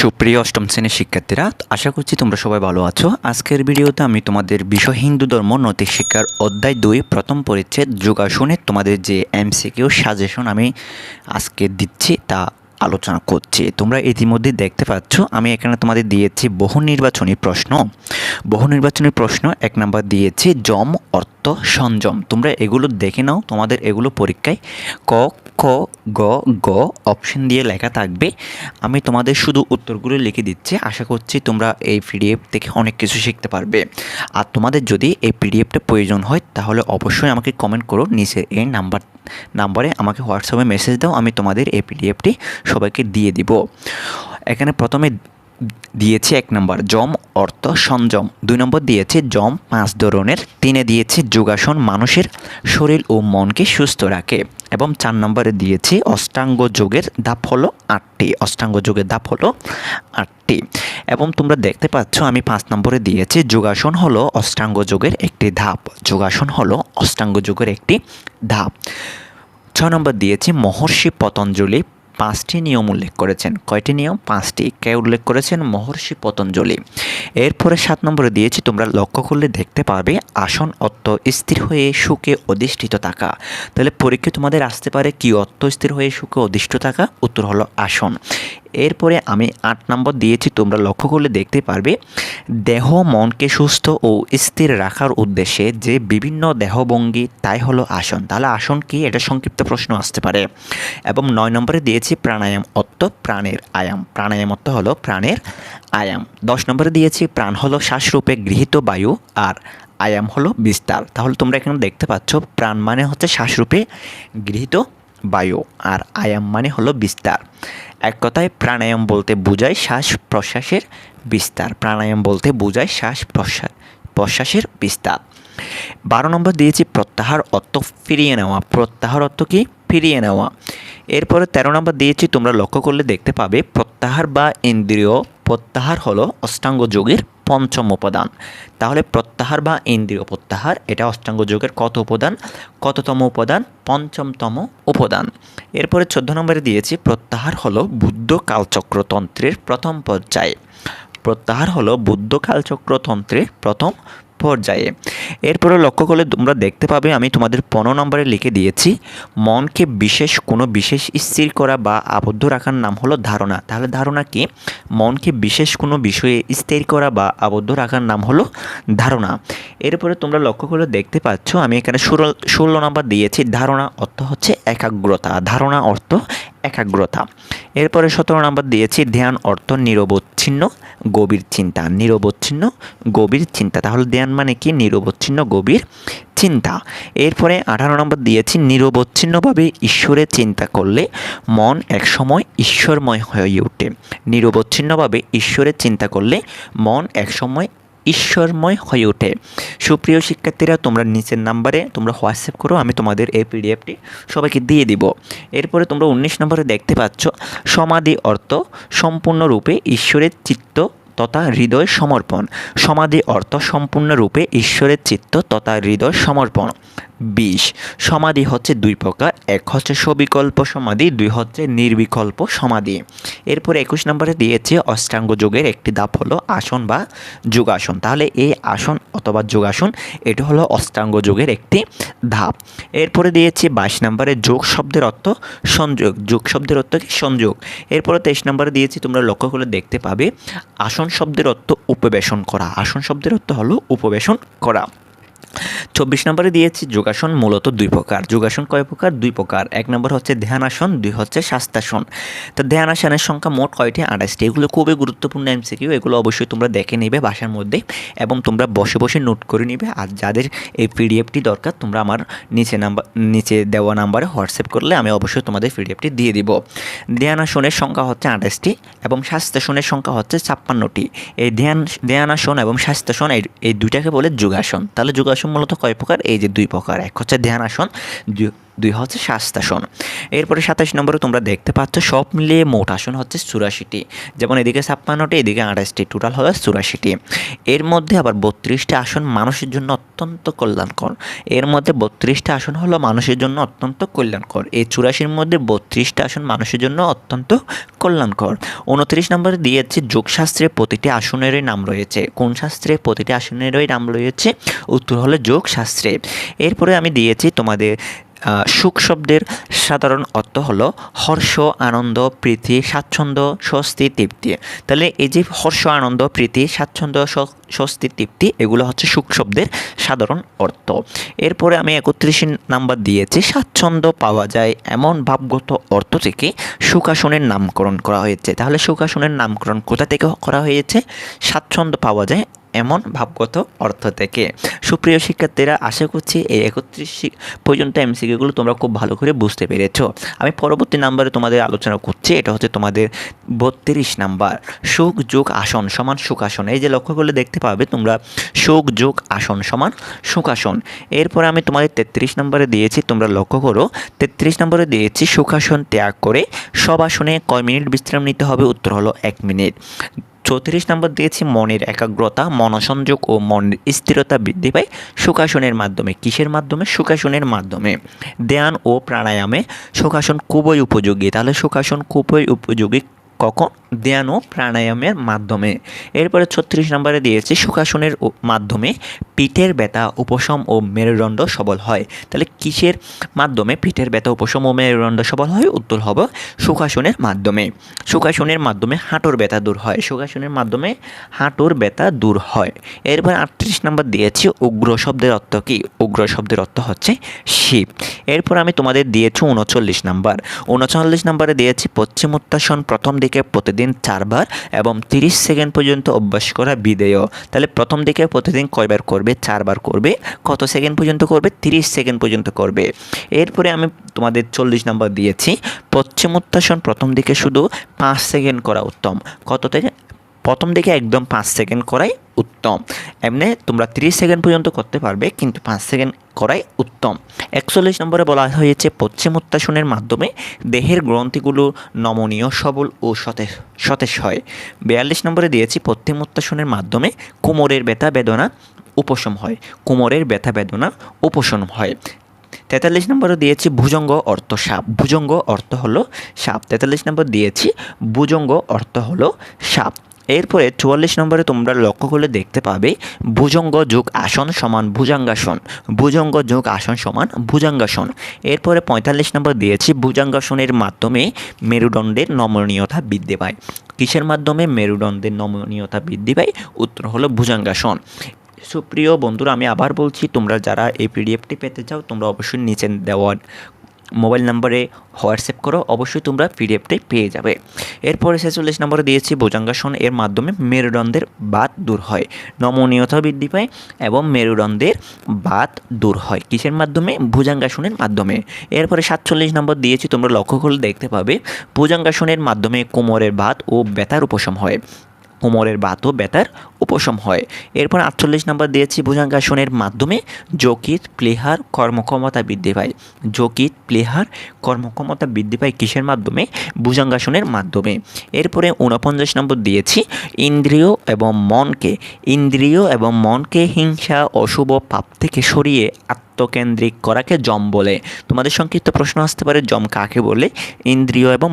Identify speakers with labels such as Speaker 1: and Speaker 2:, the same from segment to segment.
Speaker 1: সুপ্রিয় অষ্টম শ্রেণীর শিক্ষার্থীরা, আশা করছি তোমরা সবাই ভালো আছো। আজকের ভিডিওতে আমি তোমাদের বিষয় হিন্দু ধর্ম নৈতিক শিক্ষার অধ্যায় 2 প্রথম পরিচ্ছেদ যোগাসনের তোমাদের যে এমসিকিউ সাজেশন আমি আজকে দিচ্ছি তা আলোচনা করছি। তোমরা ইতিমধ্যে দেখতে পাচ্ছ আমি এখানে তোমাদের দিয়েছি বহু নির্বাচনী প্রশ্ন। 1 নাম্বার দিয়েছি যম অর্থ সংযম। তোমরা এগুলো দেখে নাও, তোমাদের এগুলো পরীক্ষায় ক খ গ গ অপশন দিয়ে লেখা থাকবে। আমি তোমাদের শুধু উত্তরগুলো লিখে দিচ্ছি। আশা করছি তোমরা এই পিডিএফ থেকে অনেক কিছু শিখতে পারবে। আর তোমাদের যদি এই পিডিএফটা প্রয়োজন হয় তাহলে অবশ্যই আমাকে কমেন্ট করো, নিচে এই নাম্বারে আমাকে হোয়াটসঅ্যাপে মেসেজ দাও, আমি তোমাদের এই পিডিএফটি সবাইকে দিয়ে দিব। এখানে প্রথমে দিয়েছি 1 নম্বর যম অর্থ সংযম, 2 নম্বর দিয়েছে যম 5 ধরনের, 3 দিয়েছে যোগাসন মানুষের শরীর ও মনকে সুস্থ রাখে, এবং 4 নম্বরে দিয়েছি অষ্টাঙ্গ যোগের ধাপ হলো 8টি। এবং তোমরা দেখতে পাচ্ছ আমি 5 নম্বরে দিয়েছি যোগাসন হলো অষ্টাঙ্গ যোগের একটি ধাপ। 6 নম্বর দিয়েছি মহর্ষি পতঞ্জলি 5টি নিয়ম উল্লেখ করেছেন। কয়টি নিয়ম? 5টি। কে উল্লেখ করেছেন? মহর্ষি পতঞ্জলি। এরপরে 7 নম্বরে দিয়েছি, তোমরা লক্ষ্য করলে দেখতে পাবে আসন অর্থ স্থির হয়ে সুখে অধিষ্ঠিত থাকা। তাহলে পরীক্ষায় তোমাদের আসতে পারে কি অর্থ স্থির হয়ে সুখে অধিষ্ঠিত থাকা? উত্তর হলো আসন। এরপরে আমি 8 নম্বর দিয়েছি, তোমরা লক্ষ্য করলে দেখতে পারবে দেহ মনকে সুস্থ ও স্থির রাখার উদ্দেশ্যে যে বিভিন্ন দেহভঙ্গি তাই হলো আসন। তাহলে আসন কি? এটা সংক্ষিপ্ত প্রশ্ন আসতে পারে। এবং 9 নম্বরে দিয়েছি প্রাণায়াম অর্থ প্রাণের আয়াম। প্রাণায়াম অর্থ হলো প্রাণের আয়াম। 10 নম্বরে দিয়েছি প্রাণ হলো শ্বাসরূপে গৃহীত বায়ু আর আয়াম হলো বিস্তার। তাহলে তোমরা এখানে দেখতে পাচ্ছ প্রাণ মানে হচ্ছে শ্বাসরূপে গৃহীত বায়ু আর আয়াম মানে হলো বিস্তার। এক কথায় প্রাণায়াম বলতে বোঝায় শ্বাস প্রশ্বাসের বিস্তার। 12 নম্বর দিয়েছি প্রত্যাহার অর্থ ফিরিয়ে নেওয়া। প্রত্যাহার অর্থ কি? ফিরিয়ে নেওয়া। এরপরে 13 নম্বর দিয়েছি, তোমরা লক্ষ্য করলে দেখতে পাবে প্রত্যাহার বা ইন্দ্রিয় প্রত্যাহার হলো অষ্টাঙ্গ যোগের 5ম উপাদান। তাহলে প্রত্যাহার বা ইন্দ্রিয় প্রত্যাহার এটা অষ্টাঙ্গ যোগের কততম উপাদান? 5মতম উপাদান। এরপরে 14 নম্বরে দিয়েছি প্রত্যাহার হলো বুদ্ধ কালচক্রতন্ত্রের প্রথম পর্যায়ে। এরপরে লক্ষ্য করলে তোমরা দেখতে পাবে আমি তোমাদের 15 নম্বরে লিখে দিয়েছি মনকে কোনো বিশেষ স্থির করা বা আবদ্ধ রাখার নাম হলো ধারণা। তাহলে ধারণা কি? মনকে বিশেষ কোনো বিষয়ে স্থির করা বা আবদ্ধ রাখার নাম হলো ধারণা। এরপরে তোমরা লক্ষ্য করলে দেখতে পাচ্ছ আমি এখানে 16 নম্বর দিয়েছি ধারণা অর্থ হচ্ছে একাগ্রতা। এরপরে 17 নম্বর দিয়েছি ধ্যান অর্থ নিরবচ্ছিন্ন গভীর চিন্তা। তাহলে ধ্যান মানে কি? নিরবচ্ছিন্ন গভীর চিন্তা। এরপরে 18 নম্বর দিয়েছি নিরবচ্ছিন্নভাবে ঈশ্বরের চিন্তা করলে মন একসময় ঈশ্বরময় হয়ে ওঠে। সুপ্রিয় শিক্ষার্থীরা, তোমরা নিচের নাম্বারে তোমরা হোয়াটসঅ্যাপ করো, আমি তোমাদের এই পিডিএফটি সবাইকে দিয়ে দিব। এরপরে তোমরা 19 নম্বরে দেখতে পাচ্ছ সমাধি অর্থ সম্পূর্ণরূপে ঈশ্বরের চিত্ত তথা হৃদয় সমর্পণ। 20 সমাধি হচ্ছে 2 প্রকার, এক হচ্ছে সবিকল্প সমাধি, 2 হচ্ছে নির্বিকল্প সমাধি। এরপর 21 নম্বরে দিয়েছে অষ্টাঙ্গ যোগের একটি ধাপ হলো আসন বা যোগাসন। তাহলে এই আসন অথবা যোগাসন এটা হলো অষ্টাঙ্গ যোগের একটি ধাপ। এরপরে দিয়েছি 22 নম্বরে যোগ শব্দের অর্থ সংযোগ। এরপরে 23 নম্বরে দিয়েছি, তোমরা লক্ষ্য করে দেখতে পাবে আসন শব্দের অর্থ উপবেশন করা। 24 নম্বরে দিয়েছি যোগাসন মূলত 2 প্রকার। যোগাসন কয় প্রকার? 2 প্রকার। 1 নম্বর হচ্ছে ধ্যানাসন, 2 হচ্ছে শাস্তাসন। তো ধ্যানাসনের সংখ্যা মোট কয়টি? 28টি। এগুলো খুবই গুরুত্বপূর্ণ এমসিকিউ, এগুলো অবশ্যই তোমরা দেখে নেবে বাসার মধ্যে এবং তোমরা বসে বসে নোট করে নিবে। আর যাদের এই পিডিএফটি দরকার তোমরা আমার নিচে দেওয়া নাম্বারে হোয়াটসঅ্যাপ করলে আমি অবশ্যই তোমাদের পিডিএফটি দিয়ে দিব। ধ্যানাসনের সংখ্যা হচ্ছে 28টি এবং শাস্তাসনের সংখ্যা হচ্ছে 56টি। এই ধ্যানাসন এবং শাস্তাসন এই দুইটাকে বলে যোগাসন। তাহলে যোগাসন মূলত কয় প্রকার? এই যে 2 প্রকার। এক হচ্ছে ধ্যানাসন, 2 হচ্ছে স্বাস্থ্যাসন। এরপরে 27 নম্বরে তোমরা দেখতে পাচ্ছ সব মিলিয়ে মোট আসন হচ্ছে 84টি, যেমন এদিকে 56টি, এদিকে 28টি, টোটাল হলো 84টি। এর মধ্যে আবার 32টি আসন মানুষের জন্য অত্যন্ত কল্যাণকর। এর মধ্যে 32টা আসন হলো মানুষের জন্য অত্যন্ত কল্যাণকর। এই 84-র মধ্যে 32টা আসন মানুষের জন্য অত্যন্ত কল্যাণকর। 29 নম্বরে দিয়েছে যোগশাস্ত্রে প্রতিটি আসনেরই নাম রয়েছে। কোন শাস্ত্রে প্রতিটি আসনেরই নাম রয়েছে? উত্তর হলো যোগশাস্ত্রে। এরপরে আমি দিয়েছি তোমাদের সুখ শব্দের সাধারণ অর্থ হলো হর্ষ, আনন্দ, প্রীতি, স্বাচ্ছন্দ্য, স্বস্তি, তৃপ্তি। তাহলে এই যে হর্ষ, আনন্দ, প্রীতি, স্বাচ্ছন্দ্য, স্বস্তি, তৃপ্তি এগুলো হচ্ছে সুখ শব্দের সাধারণ অর্থ। এরপরে আমি 31 নাম্বার দিয়েছি স্বাচ্ছন্দ্য পাওয়া যায় এমন ভাবগত অর্থ থেকে সুখাসনের নামকরণ করা হয়েছে। তাহলে সুখাসনের নামকরণ কোথা থেকে করা হয়েছে? স্বাচ্ছন্দ্য পাওয়া যায় এমন ভাবগত অর্থ থেকে। সুপ্রিয় শিক্ষার্থীরা, আশা করছি এই 31 পর্যন্ত এমসিকিউগুলো তোমরা খুব ভালো করে বুঝতে পেরেছো। আমি পরবর্তী নাম্বারে তোমাদের আলোচনা করছি, এটা হচ্ছে তোমাদের 32 নাম্বার, সুখ যোগ আসন সমান সুখাসন। এই যে লক্ষ্য করলে দেখতে পাবে তোমরা সুখ যোগ আসন সমান সুখাসন। এরপর আমি তোমাদের 33 নম্বরে দিয়েছি, তোমরা লক্ষ্য করো 33 নম্বরে দিয়েছি সুখাসন ত্যাগ করে সব আসনে কয় মিনিট বিশ্রাম নিতে হবে? উত্তর হলো 1 মিনিট। 34 নম্বর দিয়েছি মনের একাগ্রতা, মনসংযোগ ও মনের স্থিরতা বৃদ্ধি পায় সুখাসনের মাধ্যমে। কিসের মাধ্যমে? সুখাসনের মাধ্যমে। ধ্যান ও প্রাণায়ামে সুখাসন খুবই উপযোগী। তাহলে সুখাসন খুবই উপযোগী কখন? ধ্যান ও প্রাণায়ামের মাধ্যমে। এরপরে 36 নম্বরে দিয়েছি সুখাসনের মাধ্যমে পিঠের ব্যথা উপশম ও মেরুদণ্ড সবল হয়। তাহলে কিসের মাধ্যমে পিঠের ব্যথা উপশম ও মেরুদণ্ড সবল হয়? উত্তর হবে সুখাসনের মাধ্যমে। সুখাসনের মাধ্যমে হাঁটুর ব্যথা দূর হয়। সুখাসনের মাধ্যমে হাঁটুর ব্যথা দূর হয়। এরপর 38 নম্বর দিয়েছি উগ্র শব্দের অর্থ কী? উগ্র শব্দের অর্থ হচ্ছে শিব। এরপর আমি তোমাদের দিয়েছি 39 নাম্বার। 39 নম্বরে দিয়েছি পশ্চিমোত্তাসন প্রথম দিকে প্রতিদিন 4 বার এবং 30 সেকেন্ড পর্যন্ত অভ্যাস করা বিধেয়। তাহলে প্রথম দিকে প্রতিদিন কয়বার করবে? 4 বার করবে। কত সেকেন্ড পর্যন্ত করবে? 30 সেকেন্ড পর্যন্ত করবে। এরপরে আমি তোমাদের 40 নম্বর দিয়েছি পশ্চিমোত্তাসন প্রথম দিকে শুধু 5 সেকেন্ড করা উত্তম। কত থেকে? প্রথম দিকে একদম 5 সেকেন্ড করাই উত্তম। এমনি তোমরা 30 সেকেন্ড পর্যন্ত করতে পারবে, কিন্তু 5 সেকেন্ড করাই উত্তম। 41 নম্বরে বলা হয়েছে পশ্চিমোত্তাসনের মাধ্যমে দেহের গ্রন্থিগুলো নমনীয়, সবল ও সতেজ হয়। 42 নম্বরে দিয়েছি পশ্চিমোত্তাসনের মাধ্যমে কোমরের ব্যথা বেদনা উপশম হয়। কোমরের ব্যথা বেদনা উপশম হয়। 43 নম্বরে দিয়েছি ভুজঙ্গ অর্থ সাপ। ভুজঙ্গ অর্থ হলো সাপ। 43 নম্বর দিয়েছি ভুজঙ্গ অর্থ হলো সাপ। এরপরে 44 নম্বরে তোমরা লক্ষ্য করলে দেখতে পাবে ভুজঙ্গ যোগ আসন সমান ভুজঙ্গাসন। ভুজঙ্গ যোগ আসন সমান ভুজঙ্গাসন। এরপরে 45 নম্বর দিয়েছি ভুজঙ্গাসনের মাধ্যমে মেরুদণ্ডের নমনীয়তা বৃদ্ধি পায়। কিসের মাধ্যমে মেরুদণ্ডের নমনীয়তা বৃদ্ধি পায়? উত্তর হলো ভুজঙ্গাসন। সুপ্রিয় বন্ধুরা, আমি আবার বলছি, তোমরা যারা এই পিডিএফটি পেতে চাও তোমরা অবশ্যই নিচে দেওয়ার মোবাইল নম্বরে হোয়াটসঅ্যাপ করো, অবশ্যই তোমরা পিডিএফটি পেয়ে যাবে। এরপরে 46 নম্বরে দিয়েছি ভুজঙ্গাসন, এর মাধ্যমে মেরুদণ্ডের বাত দূর হয়, নমনীয়তা বৃদ্ধি পায় এবং মেরুদণ্ডের বাত দূর হয়। কিসের মাধ্যমে? ভুজঙ্গাসনের মাধ্যমে। এরপরে 47 নম্বর দিয়েছি, তোমরা লক্ষ্য করলে দেখতে পাবে ভুজঙ্গাসনের মাধ্যমে কোমরের বাত ও ব্যথার উপশম হয়। কোমরের বাত ও ব্যথার উপশম হয়। এরপর 48 নম্বর দিয়েছি ভুজঙ্গাসনের মাধ্যমে যকৃৎ প্লীহার কর্মক্ষমতা বৃদ্ধি পায়। যকৃৎ প্লীহার কর্মক্ষমতা বৃদ্ধি পায় কিসের মাধ্যমে? ভুজঙ্গাসনের মাধ্যমে। এরপরে 49 নম্বর দিয়েছি ইন্দ্রিয় এবং মনকে হিংসা অশুভ পাপ থেকে সরিয়ে আত্মকেন্দ্রিক করাকে যম বলে। তোমাদের সংক্ষিপ্ত প্রশ্ন আসতে পারে, যম কাকে বলে? ইন্দ্রিয় এবং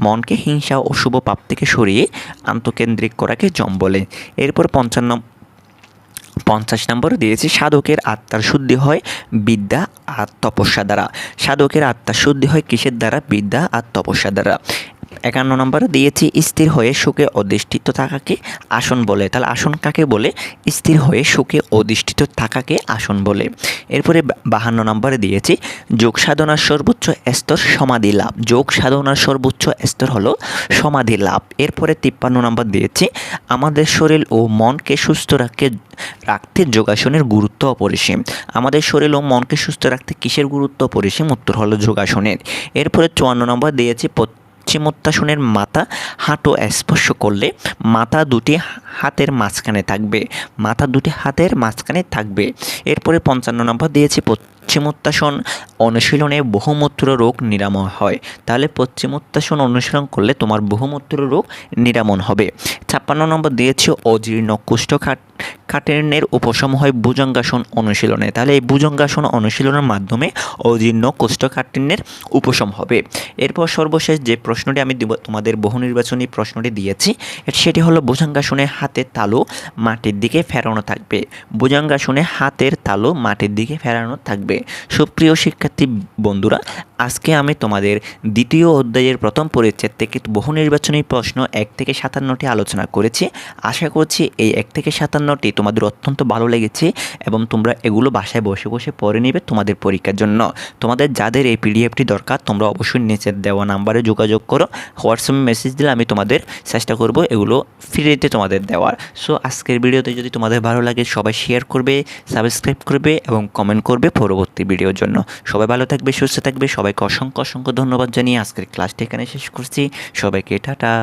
Speaker 1: মনকে হিংসা ও শুভ পাপ থেকে সরিয়ে আত্মকেন্দ্রিক করাকে যম বলে। এরপর 50 নম্বরে দিয়েছি সাধকের আত্মার শুদ্ধি হয় বিদ্যা আর তপস্যা দ্বারা। সাধকের আত্মার শুদ্ধি হয় কিসের দ্বারা? বিদ্যা আর তপস্যা দ্বারা। 51 নম্বরে দিয়েছি স্থির হয়ে সুখে অধিষ্ঠিত থাকাকে আসন বলে। তাহলে আসন কাকে বলে? স্থির হয়ে সুখে অধিষ্ঠিত থাকাকে আসন বলে। এরপরে 52 নম্বরে দিয়েছি যোগ সাধনার সর্বোচ্চ স্তর সমাধি লাভ। যোগ সাধনার সর্বোচ্চ স্তর হলো সমাধি লাভ। এরপরে 53 নম্বর দিয়েছি আমাদের শরীর ও মনকে সুস্থ রাখতে যোগাসনের গুরুত্ব অপরিসীম। আমাদের শরীর ও মনকে সুস্থ রাখতে কিসের গুরুত্ব অপরিসীম? উত্তর হলো যোগাসনের। এরপরে 54 নম্বর দিয়েছি পশ্চিমোত্তাসনের মাথা হাঁটু স্পর্শ করলে মাথা দুটি হাতের মাঝখানে থাকবে। মাথা দুটি হাতের মাঝখানে থাকবে। এরপরে 55 নম্বর দিয়েছি পশ্চিমোত্তাসন অনুশীলনে বহুমূত্র রোগ নিরাময় হয়। তাহলে পশ্চিমোত্তাসন অনুশীলন করলে তোমার বহুমূত্র রোগ নিরাময় হবে। 56 নম্বর দিয়েছি অজীর্ণ কোষ্ঠকাঠিন্যের উপশম হয় ভুজঙ্গাসন অনুশীলনে। তাহলে এই ভুজঙ্গাসন অনুশীলনের মাধ্যমে অজীর্ণ কোষ্ঠকাঠিন্যের উপশম হবে। এরপর সর্বশেষ যে প্রশ্নটি আমি তোমাদের বহু নির্বাচনী প্রশ্নটি দিয়েছি সেটি হলো ভুজঙ্গাসনে হাতের তালু মাটির দিকে ফেরানো থাকবে। ভুজঙ্গাসনে হাতের তালু মাটির দিকে ফেরানো থাকবে। সুপ্রিয় শিক্ষার্থী বন্ধুরা, আজকে আমি তোমাদের দ্বিতীয় অধ্যায়ের প্রথম পরিচ্ছেদ থেকে বহু নির্বাচনী প্রশ্ন 1 থেকে 57টি আলোচনা করেছি। আশা করছি এই 1 থেকে 57টি তোমাদের অত্যন্ত ভালো লেগেছে এবং তোমরা এগুলো বাসায় বসে বসে পড়ে নেবে তোমাদের পরীক্ষার জন্য। তোমাদের যাদের এই পিডিএফটি দরকার তোমরা অবশ্যই নিচের দেওয়া নাম্বারে যোগাযোগ করো, হোয়াটসঅ্যাপে মেসেজ দিলে আমি তোমাদের চেষ্টা করব এগুলো ফ্রিতে তোমাদের দেওয়ার। সো আজকের ভিডিওতে যদি তোমাদের ভালো লাগে সবাই শেয়ার করবে, সাবস্ক্রাইব করবে এবং কমেন্ট করবে পরবর্তী ভিডিওর জন্য। সবাই ভালো থাকবে, সুস্থ থাকবে। সবাইকে অসংখ্য অসংখ্য ধন্যবাদ জানিয়ে আজকের ক্লাসটি এখানে শেষ করছি। সবাইকে টাটা।